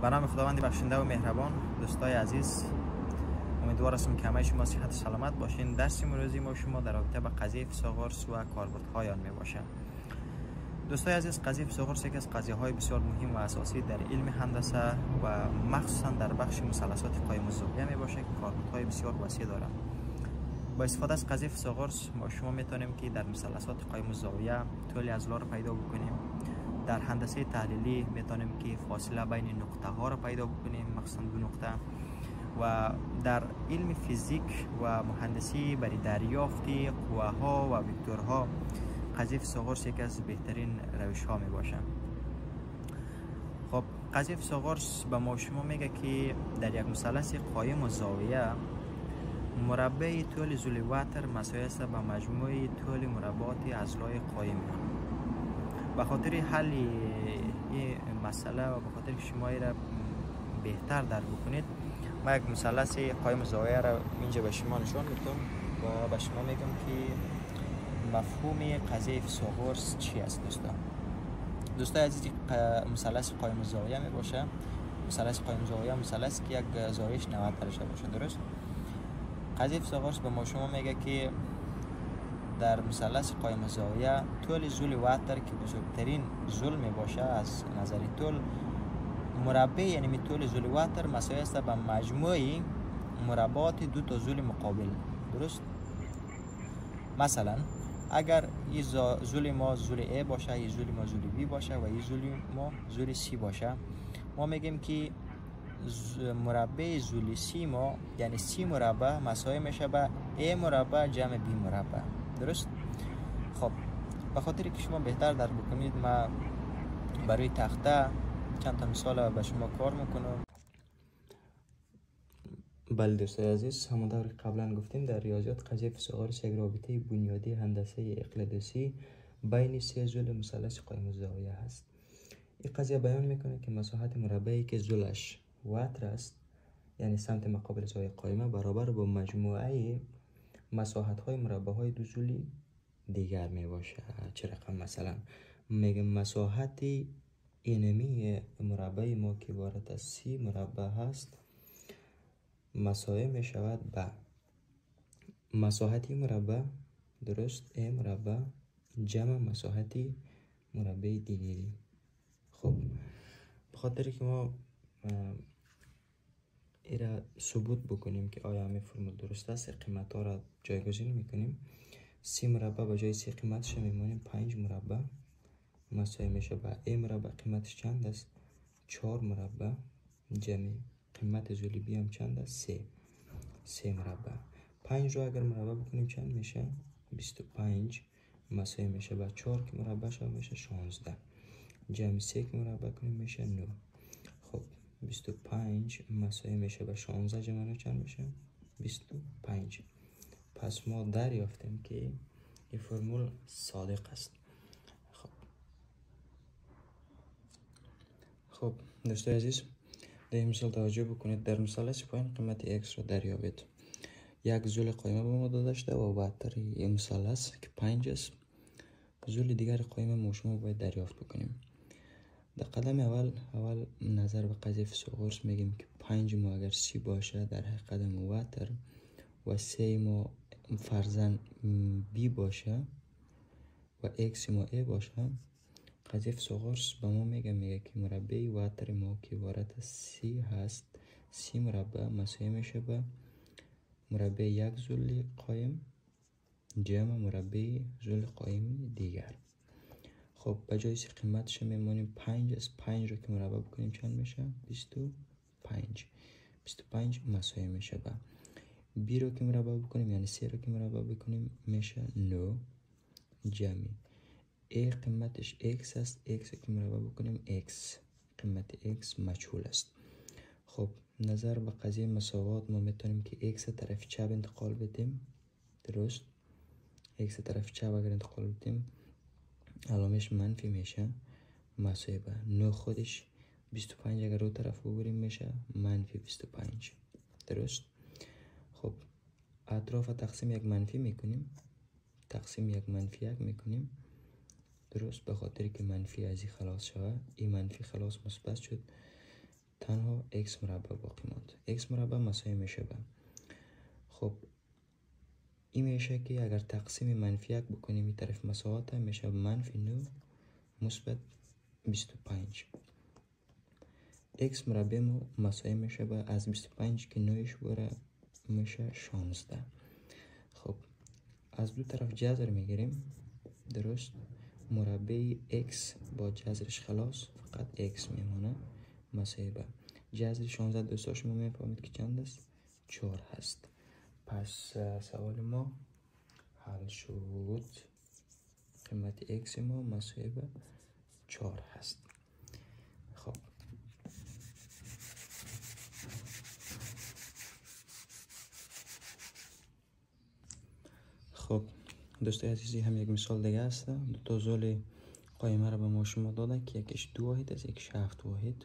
به نام خداوند بخشنده و مهربان. دوستای عزیز، امیدوار هستم که همه شما صحت و سلامت باشین. درس امروزی ما شما در رابطه با قضیه فیثاغورس و کاربردهای آن می باشه. دوستای عزیز، قضیه فیثاغورس یکی از قضیه‌های بسیار مهم و اساسی در علم هندسه و مخصوصا در بخش مثلثات قایم الزاویه می باشه که کاربردهای بسیار وسیع داره. با استفاده از قضیه فیثاغورس ما شما میتونیم که در مثلثات قایم الزاویه طول اضلاع رو پیدا بکنیم. در هندسه تحلیلی میتونیم که فاصله بین نقطه ها رو پیدا بکنیم، مخصوصا دو نقطه. و در علم فیزیک و مهندسی برای دریافت قوه ها و وکتورها قضیه فیثاغورس یکی از بهترین روش ها می باشه. خب قضیه فیثاغورس به ما شما میگه که در یک مثلث قایم الزاویه مربع طول ضلع وتر مساوی است به مجموع طول مربعات اضلاع قایم. به خاطر حل این مسئله و به خاطر که شما را بهتر درک بکنید، ما یک مثلث قایم الزاویه را اینجا به شما نشان میدم و به شما میگم که مفهوم قضیه فیثاغورس چی است. دوستای عزیز، مثلث قایم الزاویه می باشه. مثلث قایم الزاویه مثلث که یک زاویه‌اش 90 درجه باشه، درست؟ قضیه فیثاغورس به ما شما میگه که در مثلث قایم الزاویه طول ضلع وتر که بزرگترین ضلع می باشه از نظر طول، مربع یعنی طول ضلع وتر مساوی است به مجموع مربعات دو تا ضلع مقابل، درست؟ مثلا اگر این ضلع ما ضلع A باشه، این ضلع ما ضلع B باشه و این ضلع ما ضلع C باشه، ما میگیم که مربع ضلع C ما یعنی C مربع مساوی میشه به A مربع جمع B مربع، درست؟ خب به خاطر که شما بهتر درک بکنید، ما برای تخته چند تا مثال به شما کار میکنم. بله دوستای عزیز، همونطور که قبلا گفتیم در ریاضیات قضیه فیثاغورس یک رابطه بنیادی هندسه اقلیدوسی بین سه ضلع مثلث قایم الزاویه هست. این قضیه بیان میکنه که مساحت مربعی که ضلعش وتر است، یعنی سمت مقابل زاویه قائمه، برابر با مجموعه مساحت های مربع های دو ضلع دیگر می باشه. چه رقم؟ مثلا میگم مساحت اینمی مربع ما که عبارت از C مربع هست مساوی می شود به مساحت مربع، درست، A مربع جمع مساحت مربع دیگری. خب به خاطر که ما ایرا ثبوت بکنیم که آیا همین فرمول درست است، قیمت ها را جایگزین میکنیم. C مربع به جای C قیمتش میمونیم 5 مربع مساوی میشه به A مربع قیمتش چند است؟ 4 مربع جمع قیمت ضلع B هم چند است؟ 3 مربع. 5 رو اگر مربع بکنیم چند میشه؟ 25 مساوی میشه به 4 که مربع شد میشه 16 جمع 3 که مربع کنیم میشه 9. خب 25 مساوی میشه به 16 جمع 9 چند میشه؟ 25. پس ما دریافتیم که این فرمول صادق است. خب دوستای عزیز، در این مثال توجه بکنید. در مثلث پایین قیمت x را دریابید. یک ضلع قائمه به ما داده شده و بعد این مثلث که 5 است، ضلع دیگر قائمه ما شما باید دریافت بکنیم. در قدم اول نظر به قضیه فیثاغورس میگیم که 5 ما اگر C باشه در قدم وتر و 3 ما فرضاً B باشه و x ما A باشه، قضیه فیثاغورس به ما میگه که مربع وتر ما که عبارت از C هست، C مربع مساوی میشه به مربع یک ضلع قایم جمع مربع ضلع قایم دیگر. خب به جای C قیمتش میمونیم 5 است. 5 رو که مربع بکنیم چند میشه؟ 25. 25 مساوی میشه به B رو که مربع بکنیم یعنی C رو که مربع بکنیم میشه 9 جمع A قیمتش x است. x که مربع بکنیم x، قیمت x مجهول است. خب نظر به قضیه مساوات ما میتونیم که x طرف چپ انتقال بدیم، درست؟ x طرف چپ اگر انتقال بدیم علامش منفی میشه مساوی به 9 خودش 25 اگر رو طرف ببریم میشه منفی 25، درست؟ خب اطراف تقسیم یک منفی میکنیم، تقسیم یک منفی یک میکنیم، درست؟ به خاطر که منفی از این خلاص شود، این منفی خلاص مثبت شد، تنها x مربع باقی ماند. x مربع مساوی میشه به، خب این میشه که اگر تقسیم منفی 1 بکنیم این طرف مساوات میشه منفی 9 مثبت 25. x مربع ما مساوی میشه به از 25 که 9 بره میشه 16. خب از دو طرف جذر میگیریم، درست؟ مربع x با جذرش خلاص فقط x میمونه مساوی به جذر 16. دوستا شما میفهمید که چند است؟ 4 هست. پس سوال ما حل شد. قیمت x ما مساوی به 4 هست. خب دوستای عزیزی هم یک مثال دیگه است. دو تا زول قایمه را به ما شما داده که یکیش 2 واحد است یکیش 7 واحد.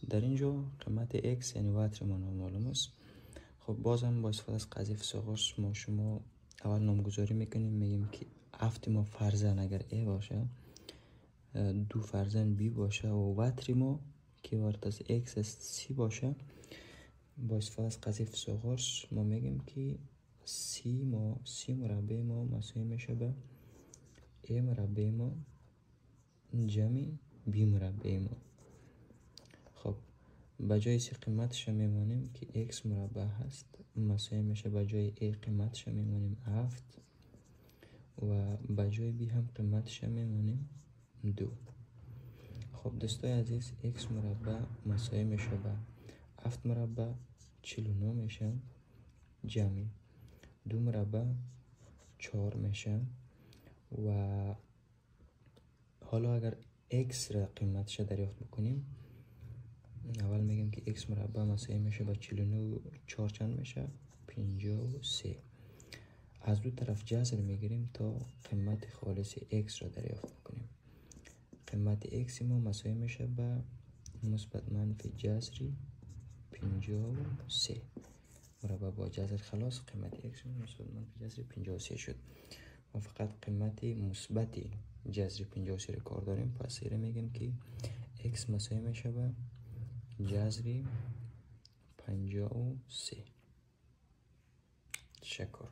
در اینجا قیمت x یعنی وتر ما نامعلوم است. خب بازم با استفاده از قاعده فیثاغورس ما شما اول نامگذاری میکنیم، میگیم که 7 ما فرزن اگر a باشه، 2 فرزن b باشه و وتر ما که وارد از x است c باشه. با استفاده از قاعده فیثاغورس ما میگیم که c مربع ما مساوی میشه به a مربع ما جمع b مربع ما. خب به جای c قیمتش میمونیم که x مربع هست مساوی میشه به جای a قیمتش میمونیم 7 و به جای b هم قیمتش میمونیم 2. خب دوستای عزیز x مربع مساوی میشه به 7 مربع 49 میشه جمع 2 مربع 4 میشه و حالا اگر x را قیمتش دریافت بکنیم اول میگیم که x مربع مساوی میشه با 49 4 چند میشه 53. از دو طرف جذر میگیریم تا قیمت خالص x را دریافت بکنیم. قیمت x ما مساوی میشه به مثبت منفی جذری 53. مربع با جذر خلاص قیمت x مثبت منفی جذر 53 شد. ما فقط قیمت مثبت جذر 53 رو کار داریم، پس ایره میگیم که x مساوی میشه به جذر 53. تشکر.